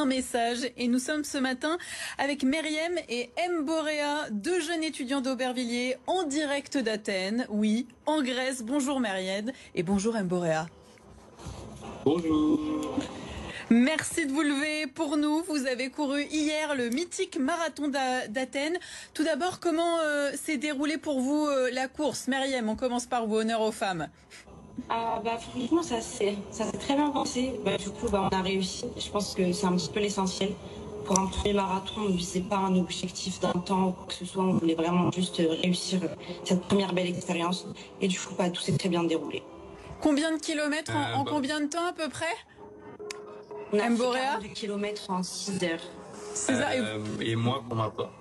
un message et nous sommes ce matin avec Meriem et Mborea, deux jeunes étudiants d'Aubervilliers en direct d'Athènes, oui, en Grèce. Bonjour Meriem et bonjour Mborea. Bonjour. Merci de vous lever pour nous. Vous avez couru hier le mythique marathon d'Athènes. Tout d'abord, comment s'est déroulée pour vous la course? Meriem, on commence par vous, honneur aux femmes. Franchement, ça s'est très bien passé. Du coup, on a réussi. Je pense que c'est un petit peu l'essentiel. Pour un premier marathon, on ne visait pas un objectif d'un temps ou quoi que ce soit. On voulait vraiment juste réussir cette première belle expérience. Et du coup, tout s'est très bien déroulé. Combien de kilomètres en combien de temps à peu près? On a fait 42 kilomètres en 6 heures. 6 heures et moi, pour ma part,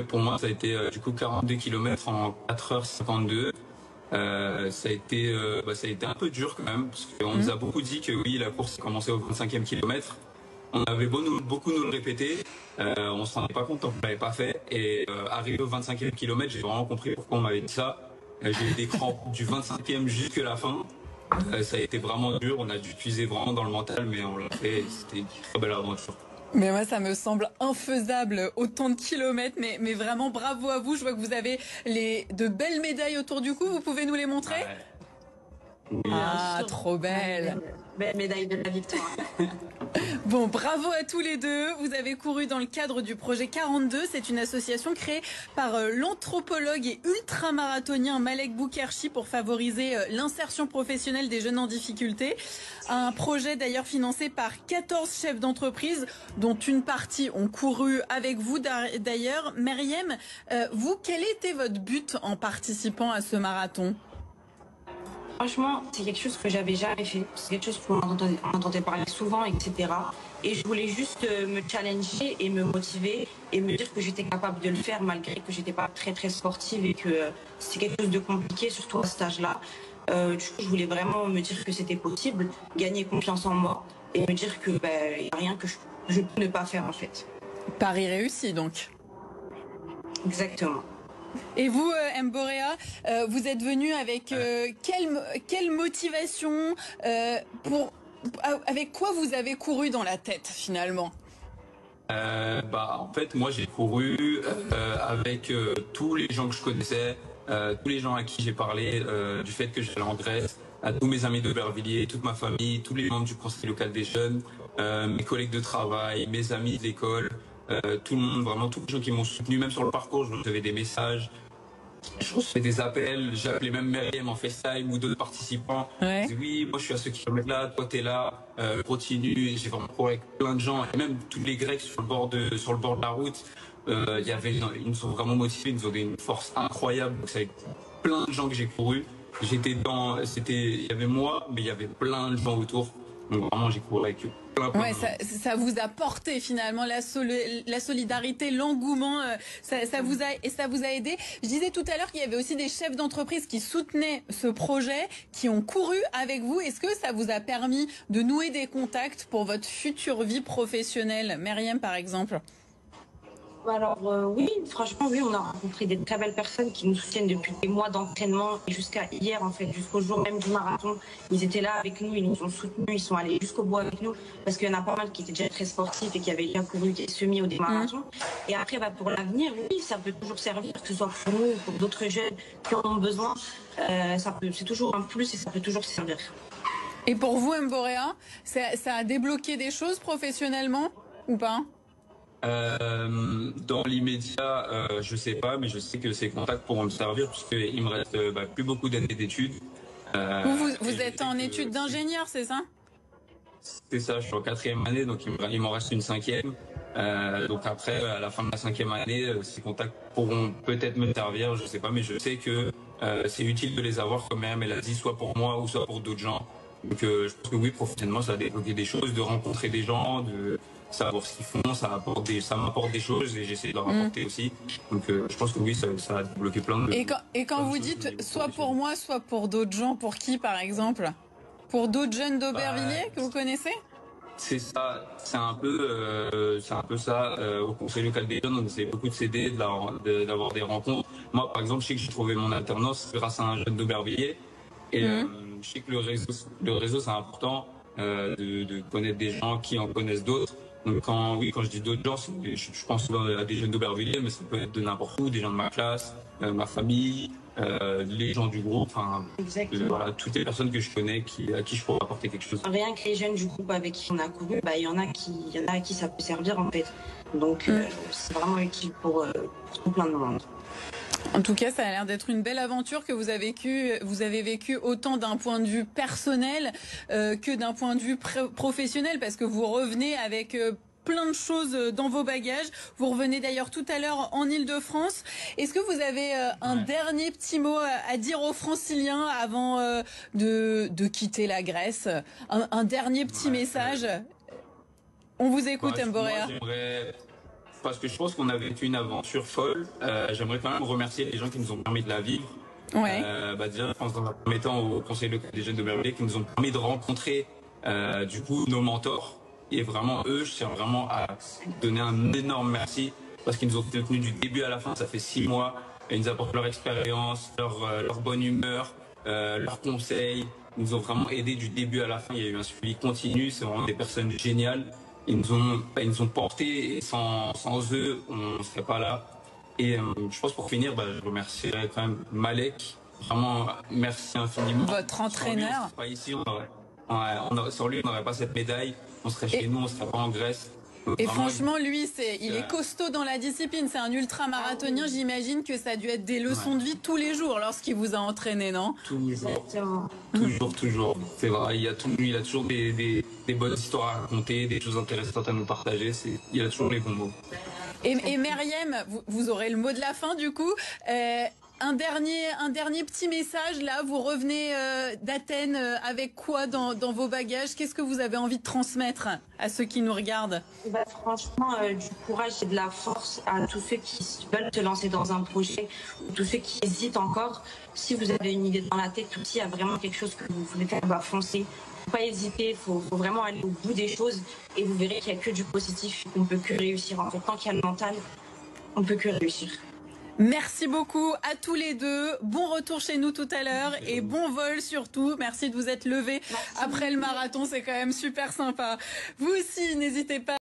pour moi, ça a été du coup 42 kilomètres en 4h52. Ça a été un peu dur quand même, parce qu'on nous a beaucoup dit que oui, la course commençait au 25e kilomètre. On avait beaucoup nous le répéter, on se rendait pas compte qu'on l'avait pas fait. Et arrivé au 25e kilomètre, j'ai vraiment compris pourquoi on m'avait dit ça. J'ai eu des crampes du 25e jusqu'à la fin. Ça a été vraiment dur, on a dû puiser vraiment dans le mental, mais on l'a fait, c'était une très belle aventure. Mais moi, ça me semble infaisable, autant de kilomètres, mais vraiment bravo à vous. Je vois que vous avez de belles médailles autour du cou, vous pouvez nous les montrer? Oui. Ah, trop belle. Belle médaille de la victoire. Bon, bravo à tous les deux. Vous avez couru dans le cadre du projet 42. C'est une association créée par l'anthropologue et ultramarathonien Malek Boukerchi pour favoriser l'insertion professionnelle des jeunes en difficulté. Un projet d'ailleurs financé par 14 chefs d'entreprise, dont une partie ont couru avec vous d'ailleurs. Meriem, vous, quel était votre but en participant à ce marathon ? Franchement, c'est quelque chose que j'avais jamais fait. C'est quelque chose qu'on entendait parler souvent, etc. Et je voulais juste me challenger et me motiver et me dire que j'étais capable de le faire malgré que j'étais pas très très sportive et que c'est quelque chose de compliqué, surtout à cet âge-là. Du coup, je voulais vraiment me dire que c'était possible, gagner confiance en moi et me dire que il n'y a rien que je peux ne pas faire en fait. Pari réussi donc. Exactement. Et vous, Mborea, vous êtes venu avec quelle motivation avec quoi vous avez couru dans la tête finalement? En fait, moi j'ai couru avec tous les gens que je connaissais, tous les gens à qui j'ai parlé du fait que j'allais en Grèce, à tous mes amis d'Aubervilliers, toute ma famille, tous les membres du conseil local des jeunes, mes collègues de travail, mes amis de l'école. Tout le monde, vraiment tous les gens qui m'ont soutenu, même sur le parcours, je recevais des messages, je recevais des appels, j'ai appelé même Meriem en FaceTime ou d'autres participants. Ouais. Je disais, oui, moi je suis à ce kilomètre là, toi t'es là, continue. J'ai vraiment couru avec plein de gens, et même tous les Grecs sur le bord de la route. Ils nous ont vraiment motivés, ils nous ont donné une force incroyable. Donc c'est avec plein de gens que j'ai couru. Il y avait moi, mais il y avait plein de gens autour. Donc vraiment j'ai couru avec eux. Ouais, ça vous a porté finalement la solidarité, l'engouement, ça vous a aidé. Je disais tout à l'heure qu'il y avait aussi des chefs d'entreprise qui soutenaient ce projet, qui ont couru avec vous. Est-ce que ça vous a permis de nouer des contacts pour votre future vie professionnelle? Meriem par exemple. Alors oui, franchement oui, on a rencontré des très belles personnes qui nous soutiennent depuis des mois d'entraînement et jusqu'à hier en fait, jusqu'au jour même du marathon. Ils étaient là avec nous, ils nous ont soutenus, ils sont allés jusqu'au bout avec nous parce qu'il y en a pas mal qui étaient déjà très sportifs et qui avaient déjà couru des semis ou des marathons. Et après pour l'avenir, oui, ça peut toujours servir, que ce soit pour nous ou pour d'autres jeunes qui en ont besoin. C'est toujours un plus et ça peut toujours servir. Et pour vous, Mborea, ça a débloqué des choses professionnellement ou pas? Dans l'immédiat, je sais pas, mais je sais que ces contacts pourront me servir puisqu'il me reste plus beaucoup d'années d'études. Vous êtes en études d'ingénieur, c'est ça? C'est ça, je suis en 4e année, donc il m'en reste une 5e. Donc après, à la fin de la 5e année, ces contacts pourront peut-être me servir, je sais pas, mais je sais que c'est utile de les avoir, comme elle a dit, soit pour moi ou soit pour d'autres gens. Donc je pense que oui, professionnellement, ça a débloqué des choses, de rencontrer des gens, de savoir ce qu'ils font, ça m'apporte des choses et j'essaie de leur apporter aussi. Donc je pense que oui, ça a débloqué plein de... Et quand vous dites soit pour moi, soit pour d'autres gens, pour qui par exemple? Pour d'autres jeunes d'Aubervilliers que vous connaissez? C'est ça, c'est un peu ça. Au conseil local des jeunes, on essaie beaucoup de s'aider, d'avoir des rencontres. Moi, par exemple, je sais que j'ai trouvé mon alternance grâce à un jeune d'Aubervilliers. Et je sais que le réseau c'est important, de connaître des gens qui en connaissent d'autres. Donc quand je dis d'autres gens, je pense à des jeunes d'Aubervilliers, mais ça peut être de n'importe où, des gens de ma classe, ma famille, les gens du groupe, voilà, toutes les personnes que je connais à qui je pourrais apporter quelque chose. Rien que les jeunes du groupe avec qui on a couru, il y en a à qui ça peut servir en fait. Donc c'est vraiment utile pour tout plein de monde. En tout cas, ça a l'air d'être une belle aventure que vous avez vécue autant d'un point de vue personnel que d'un point de vue professionnel, parce que vous revenez avec plein de choses dans vos bagages. Vous revenez d'ailleurs tout à l'heure en Île-de-France. Est-ce que vous avez un dernier petit mot à dire aux Franciliens avant de quitter la Grèce? Un dernier petit message. On vous écoute, Mborea. Parce que je pense qu'on a vécu une aventure folle. J'aimerais quand même remercier les gens qui nous ont permis de la vivre. Ouais. Déjà, je pense dans un premier temps au Conseil local des jeunes d'Aubervilliers qui nous ont permis de rencontrer du coup nos mentors. Et vraiment eux, je tiens vraiment à donner un énorme merci parce qu'ils nous ont soutenus du début à la fin. Ça fait 6 mois. Ils nous apportent leur expérience, leur bonne humeur, leurs conseils. Ils nous ont vraiment aidés du début à la fin. Il y a eu un suivi continu. C'est vraiment des personnes géniales. Ils nous ont portés et sans eux, on ne serait pas là. Et je pense pour finir, je remercierai quand même Malek. Vraiment, merci infiniment. Votre entraîneur. Sans lui, on serait pas ici, sans lui, on n'aurait pas cette médaille. On serait chez nous, on ne serait pas en Grèce. Et franchement, lui, il est costaud dans la discipline. C'est un ultra-marathonien. J'imagine que ça a dû être des leçons de vie tous les jours lorsqu'il vous a entraîné, non? Toujours. C'est vrai, il a toujours des bonnes histoires à raconter, des choses intéressantes à nous partager. Il a toujours les bons mots. Et Meriem, vous aurez le mot de la fin du coup. Un dernier petit message là, vous revenez d'Athènes avec quoi dans vos bagages? Qu'est-ce que vous avez envie de transmettre à ceux qui nous regardent? Franchement, du courage et de la force à tous ceux qui veulent se lancer dans un projet, ou tous ceux qui hésitent encore. Si vous avez une idée dans la tête ou s'il y a vraiment quelque chose que vous voulez faire, foncez. Faut pas hésiter, faut vraiment aller au bout des choses et vous verrez qu'il n'y a que du positif, qu'on peut que réussir. En fait, tant qu'il y a le mental, on peut que réussir. Merci beaucoup à tous les deux. Bon retour chez nous tout à l'heure et bon vol surtout. Merci de vous être levés après le marathon, c'est quand même super sympa. Vous aussi, n'hésitez pas.